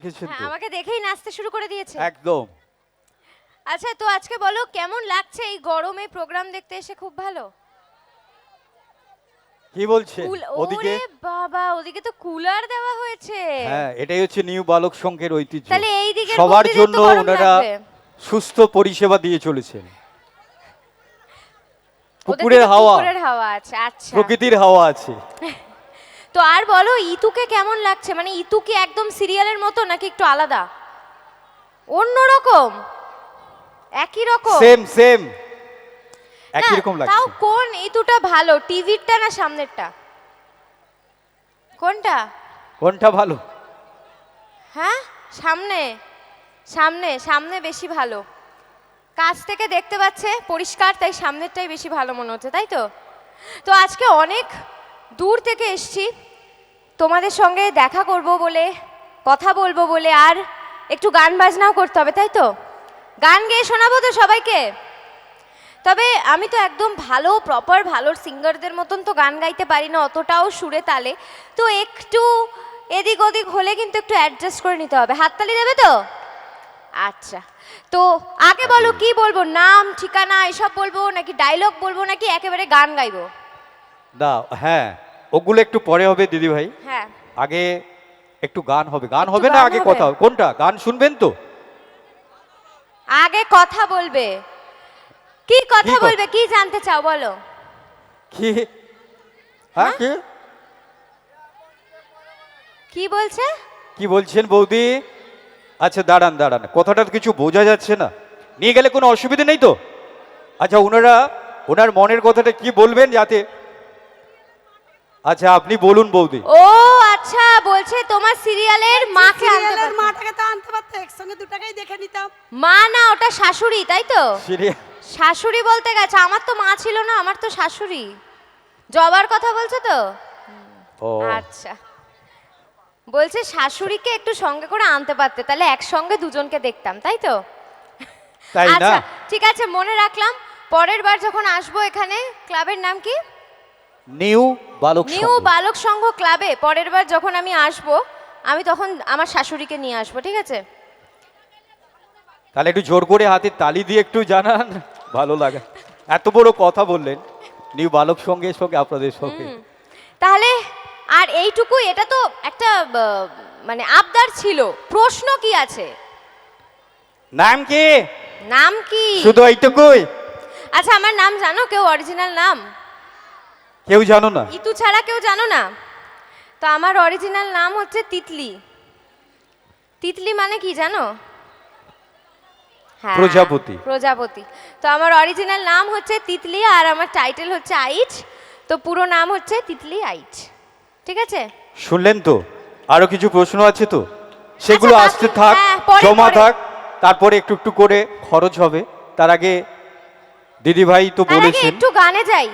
দেখেছেন তো? আমাকে দেখেই নাচতে শুরু করে দিয়েছে। একদম। আচ্ছা, তো আজকে বলো কেমন লাগছে এই গরমে প্রোগ্রাম দেখতে এসে? খুব ভালো। কি বলছে ওদিকে? ওরে বাবা, ওদিকে তো কুলার দেওয়া হয়েছে। হ্যাঁ, এটাই হচ্ছে নিউ বালক সংঘের ঐতিহ্য। তাহলে এই দিকের সবার বৌদিদের জন্য তো গরম ওনারা লাগবে। সুস্থ পরিষেবা দিয়ে চলেছেন। ওদের পুকুরের দিকে হাওয়া, পুকুরের হাওয়া আছে। আচ্ছা, প্রকৃতির হাওয়া আছে। তো আর বলো ইতুকে কেমন লাগছে? মানে ইতু কি একদম সিরিয়ালের মতো নাকি একটু আলাদা, অন্যরকম, একই রকম? সেম সেম, না, একই রকম তাও লাগছে। কোন ইতুটা ভালো, টিভিরটা না সামনেরটা? কোনটা? কোনটা ভালো? হ্যাঁ, সামনে সামনে সামনে বেশি ভালো। কাছ থেকে দেখতে পাচ্ছে পরিষ্কার, তাই সামনেরটাই বেশি ভালো মনে হচ্ছে, তাই তো? তো আজকে অনেক দূর থেকে এসছি তোমাদের সঙ্গে দেখা করব বলে, কথা বলবো বলে, আর একটু গান বাজনাও করতে হবে, তাই তো? গান গেয়ে শোনাবো তো সবাইকে। তবে আমি তো একদম ভালো প্রপার ভালো সিঙ্গারদের মতন তো গান গাইতে পারি না, অতটাও সুরে তালে। তো একটু এদিক ওদিক হলে কিন্তু একটু অ্যাডজাস্ট করে নিতে হবে। হাততালি দেবে তো? আচ্ছা, তো আগে বলো কি বলবো, নাম ঠিকানা এসব বলবো নাকি ডায়লগ বলবো নাকি একেবারে গান গাইবো? দাও, হ্যাঁ ওগুলো একটু পরে হবে দিদি ভাই। হ্যাঁ, আগে একটু গান হবে। গান একটু হবে না গান আগে হবে। কথা হবে? কোনটা গান শুনবেন তো? আগে কথা বলবে। কি কথা কি বলবে, কি জানতে চাও বলো? কি? হ্যাঁ কি কি বলছে? কি বলছেন বৌদি? আচ্ছা দাঁড়ান দাঁড়ান, কথাটা তো কিছু বোঝা যাচ্ছে না। নিয়ে গেলে কোনো অসুবিধা নেই তো? আচ্ছা ওনার মনের কথাটা কি বলবেন যাতে। আচ্ছা আপনি বলুন বৌদি। ও আচ্ছা, বলছে তোমার সিরিয়ালের মাকে আনতে সিরিয়ালের পারতে। মাটাকে তো আনতে পারতো, একসঙ্গে দুটাকেই দেখে নিতাম। মা না, ওটা শাশুড়ি, তাই তো? সিরিয়াল শাশুড়ি বলতে গেছে, আমার তো মা ছিল না, আমার তো শাশুড়ি। জবার কথা বলছে তো? ও আচ্ছা, বলছে শাশুড়িকে একটু সঙ্গে করে আনতে পারতে, তাহলে একসঙ্গে দুজনকে দেখতাম, তাই তো? তাই না? আচ্ছা ঠিক আছে, মনে রাখলাম। পরের বার যখন আসবো এখানে, ক্লাবের নাম কি? নিউ বালক নিউ সংঘ। বালক সংঘ ক্লাবে পরের বার যখন আমি আসবো, আমি তখন আমার শাশুড়িকে নিয়ে আসবো, ঠিক আছে? তাহলে একটু জোর করে হাতে তালি দিয়ে একটু জানান, ভালো লাগে। এত বড় কথা বললেন নিউ বালক সঙ্গে সঙ্গে আপনাদের সঙ্গে। তাহলে আর এইটুকু, এটা তো একটা মানে আবদার ছিল। প্রশ্ন কি আছে? নাম কি? নাম কি? শুধু এইটুকুই? আচ্ছা, আমার নাম জানো কেউ? অরিজিনাল নাম কেউ জানো না? ইতু ছাড়া কেউ জানো না? তো আমার অরিজিনাল নাম হচ্ছে তিতলি। তিতলি মানে কি জানো? হ্যাঁ, প্রজাপতি। প্রজাপতি। তো আমার অরিজিনাল নাম হচ্ছে তিতলি, আর আমার টাইটেল হচ্ছে আইচ। তো পুরো নাম হচ্ছে তিতলি আইচ, ঠিক আছে? শুনলেন তো? আরো কিছু প্রশ্ন আছে তো, সেগুলো আচ্ছা, আসতে বাকি- থাক, হ্যাঁ, পরে, জমা পরে। থাক, তারপরে একটু একটু করে খরচ হবে। তার আগে দিদি ভাই তো তার আগে বলেছেন। একটু গানে যাই।